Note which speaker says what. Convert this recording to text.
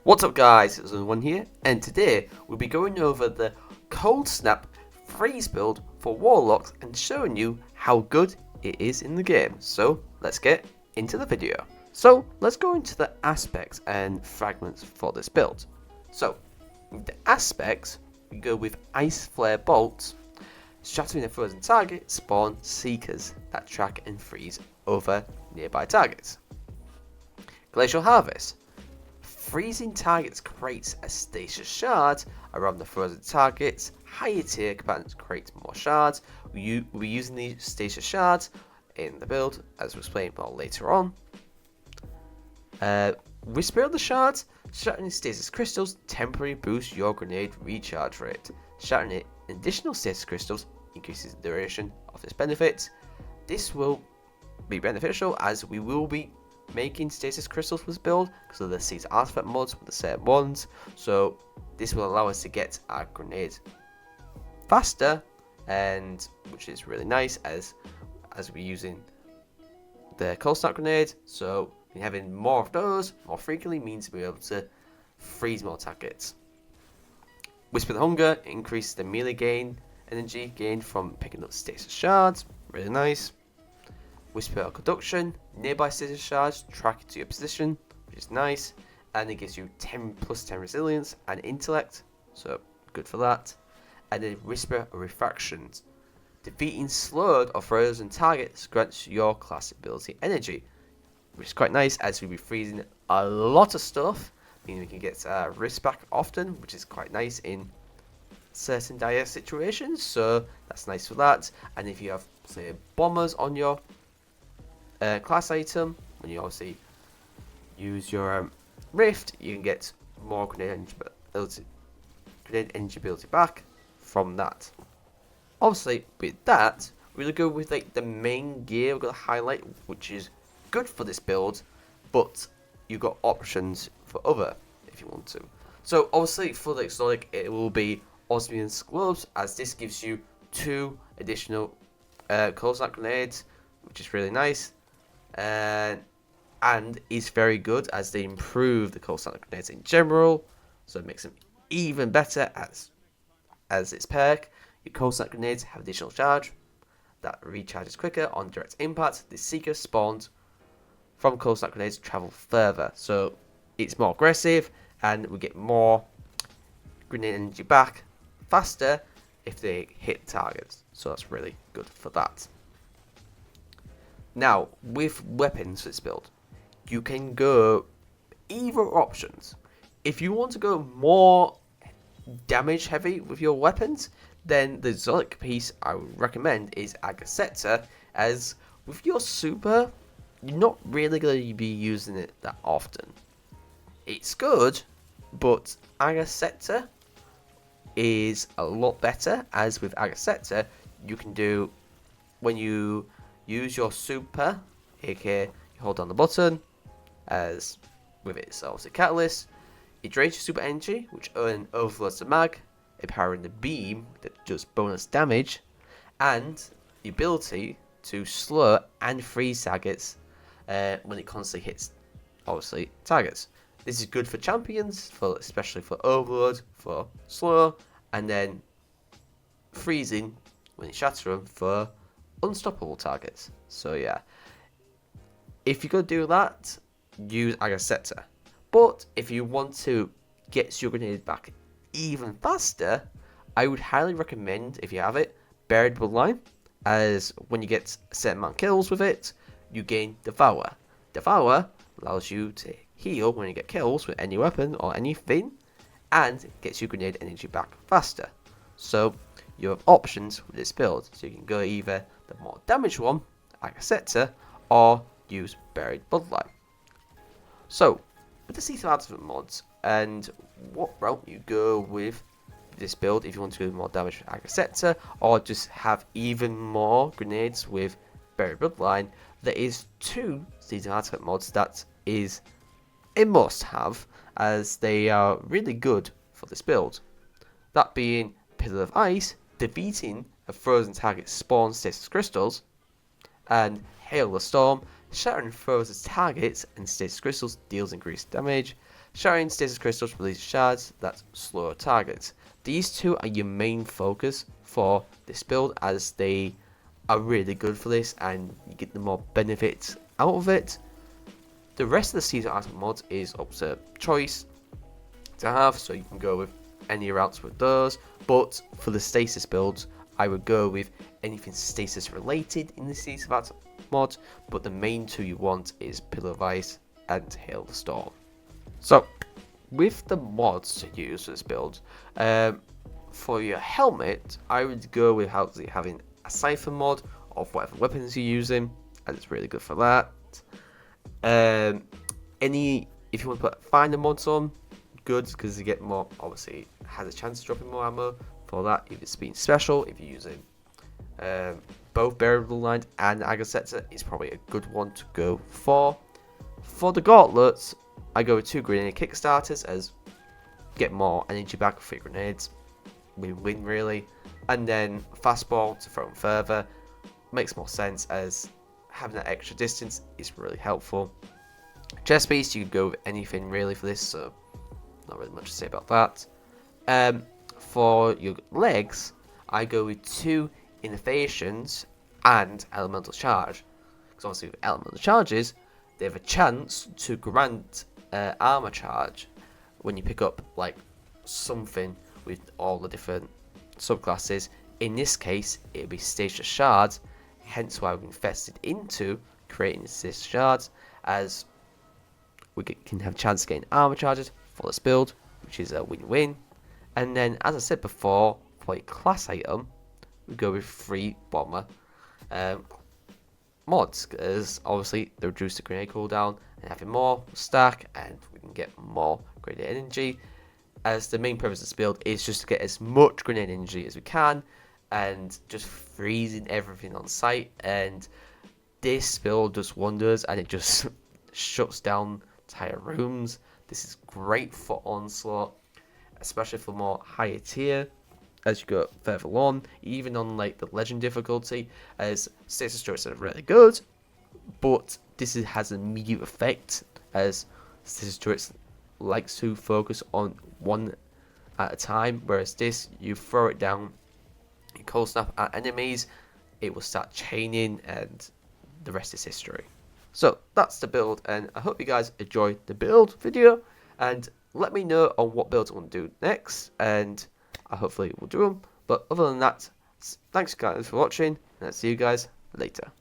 Speaker 1: What's up guys, it's One here, and today we'll be going over the Cold Snap freeze build for Warlocks and showing you how good it is in the game. So let's get into the video. So let's go into the aspects and fragments for this build. So with the aspects, we go with Ice Flare Bolts, shattering a frozen target, spawn Seekers that track and freeze over nearby targets. Glacial Harvest. Freezing targets creates a stasis shard around the frozen targets. Higher tier combatants create more shards. We'll be using these stasis shards in the build, as we'll explain more later on. Whisper of the Shards. Shattering stasis crystals temporarily boosts your grenade recharge rate. Shattering additional stasis crystals increases the duration of this benefit. This will be beneficial as we will be making stasis crystals for this build because of the Seeds artifact mods with the same ones, so this will allow us to get our grenade faster, and which is really nice as we're using the cold snap grenade. So having more of those more frequently means we're able to freeze more targets. Whisper the Hunger increases the melee energy gained from picking up stasis shards, really nice. Whisper of Conduction, nearby stasis shards track to your position, which is nice, and it gives you 10 plus 10 resilience and intellect, so good for that. And then Whisper of Refractions, defeating slowed or frozen targets grants your class ability energy, which is quite nice as we'll be freezing a lot of stuff, meaning we can get wrist back often, which is quite nice in certain dire situations, so that's nice for that. And if you have, say, bombers on your class item, when you obviously use your rift, you can get more grenade energy ability back from that. Obviously with that, we're going to go with like the main gear we're going to highlight, which is good for this build, but you've got options for other if you want to. So obviously for the exotic, it will be Osmian's Gloves, as this gives you 2 additional cold snap grenades, which is really nice. And is very good as they improve the cold snap grenades in general, so it makes them even better as its perk. Your cold snap grenades have additional charge that recharges quicker on direct impact. The Seeker spawned from cold snap grenades travel further, so it's more aggressive and we get more grenade energy back faster if they hit targets, so that's really good for that. Now, with weapons for this build, you can go either options. If you want to go more damage heavy with your weapons, then the exotic piece I would recommend is Agaseta, as with your super, you're not really going to be using it that often. It's good, but Agaseta is a lot better, as with Agaseta, you can do, when you use your super, aka you hold down the button, as with its obviously catalyst, it drains your super energy, which overloads the mag, empowering the beam that does bonus damage, and the ability to slow and freeze targets when it constantly hits, obviously, targets. This is good for champions, especially for overload, for slow, and then freezing when you shatter them for unstoppable targets. So yeah, if you're going to do that, use Agaseta. But if you want to get your grenade back even faster, I would highly recommend, if you have it, Buried Bloodline, as when you get a certain amount of kills with it, you gain Devour. Devour allows you to heal when you get kills with any weapon or anything, and gets your grenade energy back faster. So you have options with this build, so you can go either the more damaged one, Agaseta, or use Buried Bloodline. So, with the Seeds artifact mods, and what route you go with this build, if you want to go more damage with Agaseta, or just have even more grenades with Buried Bloodline, there is 2 Seeds artifact mods that is a must-have, as they are really good for this build. That being Pillar of Ice, defeating a frozen target spawns stasis crystals, and Hail the Storm, shattering frozen targets and stasis crystals deals increased damage. Shattering Stasis Crystals release shards that slow targets. These two are your main focus for this build, as they are really good for this and you get the more benefits out of it. The rest of the season item mods is up to choice to have, so you can go with any routes with those, but for the stasis builds I would go with anything stasis related in the season item mod, but the main two you want is Pillar of Ice and Hailstorm. So with the mods to use for this build, for your helmet I would go with having a Cypher mod of whatever weapons you're using, and it's really good for that. If you want to put finder mods on, good, because you get more, obviously has a chance of dropping more ammo for that if it's being special. If you're using both Bearable Line and Agasetta, it's probably a good one to go for. For the gauntlets, I go with 2 grenade kickstarters, as get more energy back for your grenades, win-win really, and then fastball to throw them further. Makes more sense, as having that extra distance is really helpful. Chest piece, you could go with anything really for this, so not really much to say about that. For your legs, I go with 2 innovations and elemental charge, because obviously with elemental charges they have a chance to grant armor charge when you pick up like something with all the different subclasses. In this case it'll be Stasis shards, hence why we've invested into creating Stasis shards, as we can have a chance of getting armor charges for this build, which is a win-win. And then, as I said before, for a class item, we go with 3 bomber mods, because obviously they reduce the grenade cooldown, and having more stack, and we can get more grenade energy. As the main purpose of this build is just to get as much grenade energy as we can, and just freezing everything on site. And this build does wonders, and it just shuts down entire rooms. This is great for Onslaught, especially for more higher tier as you go further on, even on like the legend difficulty, as stasis turrets are really good, but this has an immediate effect, as stasis turrets likes to focus on one at a time, whereas this, you throw it down, you cold snap at enemies, it will start chaining, and the rest is history. So that's the build, and I hope you guys enjoyed the build video, and let me know on what builds I want to do next, and I hopefully will do them. But other than that, thanks guys for watching, and I'll see you guys later.